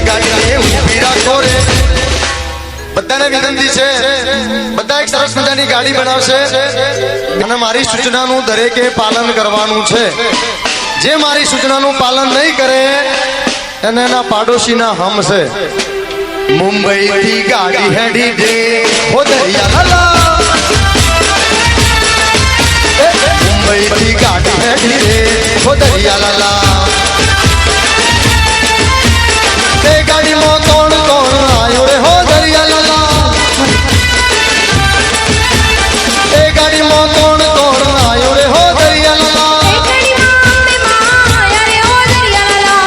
ગાડીને ઊભી રાખો રે બધાને વિનંતી છે બધા એક સરસ મજાની ગાડી બનાવશે અને મારી સૂચનાનું દરેકે પાલન કરવાનું છે જે મારી સૂચનાનું પાલન નહીં કરે એને એના પાડોશીના હમ છે મુંબઈ થી ગાડી હેડી દે હો દરિયા લાલા मुंबई की गाड़ी हेडी रे हो दरिया लाला ते गाड़ी में कौन कौन आयो रे हो दरिया लाला ते गाड़ी में कौन कौन आयो रे हो दरिया लाला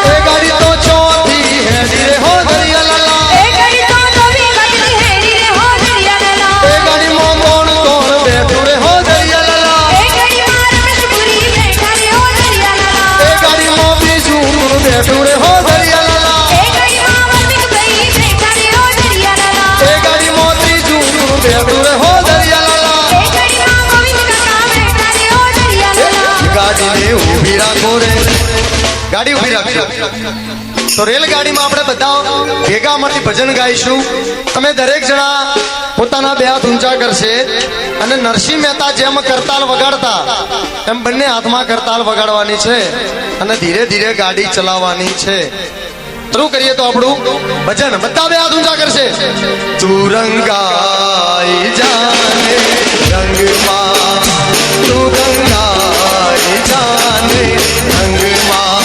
ते गाड़ी तो चौथी हेडी रे हो दरिया लाला ते गाड़ी में कौन कौन बैठो रे हो दरिया बैठू रे हो दरिया लाला गाड़ी मोती जून बैठू रे हो दरिया लाला गाड़ी ने ऊभी राखो रे गाड़ी ऊभी રાખો તો રેલગાડીમાં આપણે બધા ભેગા મળીને ભજન ગાઈશું તમે દરેક જણા પોતાના બે હાથ ઊંચા કરશે અને નરસિંહ મહેતા જેમ કરતાલ વગાડતા એમ બંને હાથમાં કરતાલ વગાડવાની છે અને ધીરે ધીરે ગાડી ચલાવવાની છે શરૂ કરીએ તો આપણું ભજન બધા બે હાથ ઊંચા કરશે તું રંગાઈ જાને રંગમાં તું રંગાઈ જાને રંગમાં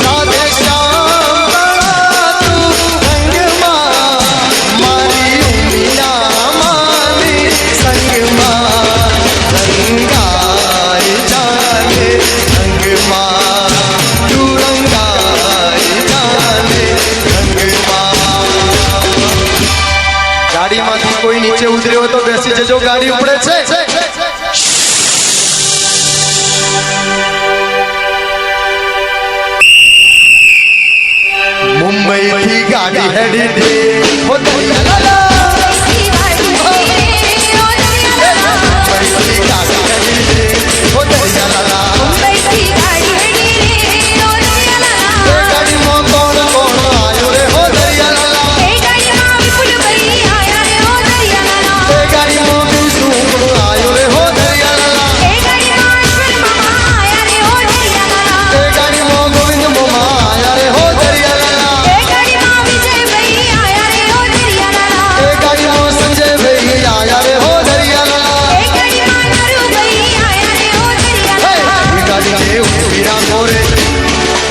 રાધે શ્યામ બળા તું રંગમાં મારી ઉમિયા માની સંગમાં રંગાઈ જાને રંગમાં તું રંગાઈ જાને રંગમાં ગાડીમાંથી કોઈ નીચે ઉતર્યો તો બેસી જજો ગાડી ઉપડે છે मुंबई की गाड़ी हेडी दे हो दरिया लाला मुंबई की गाड़ी हेडी दे हो दरिया लाला गाड़ी में कौन कौन आयो रे हो दरिया लाला गाड़ी में विष्णु आयो रे हो दरिया लाला गाड़ी में गोविंद मोमा आया रे हो दरिया लाला गाड़ी में संजय भाई आया रे हो दरिया लाला गाड़ी ने ऊभी राखो रे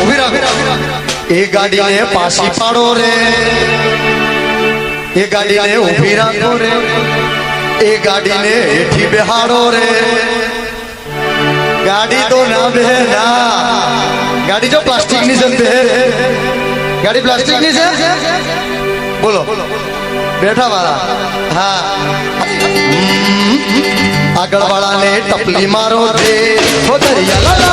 ऊभी राखो ए गाड़ी ने पासी पाड़ो रे ए गाड़ी ने ऊभी राखो रे ए गाड़ी ने हेठी बेहाड़ो रे गाड़ी तो ना बेहना गाड़ी जो प्लास्टिक नहीं चलते है गाड़ी प्लास्टिक नहीं से बोलो बैठा वाला हाँ आगड़ वाला ने टपली मारो दे हो दरिया लाला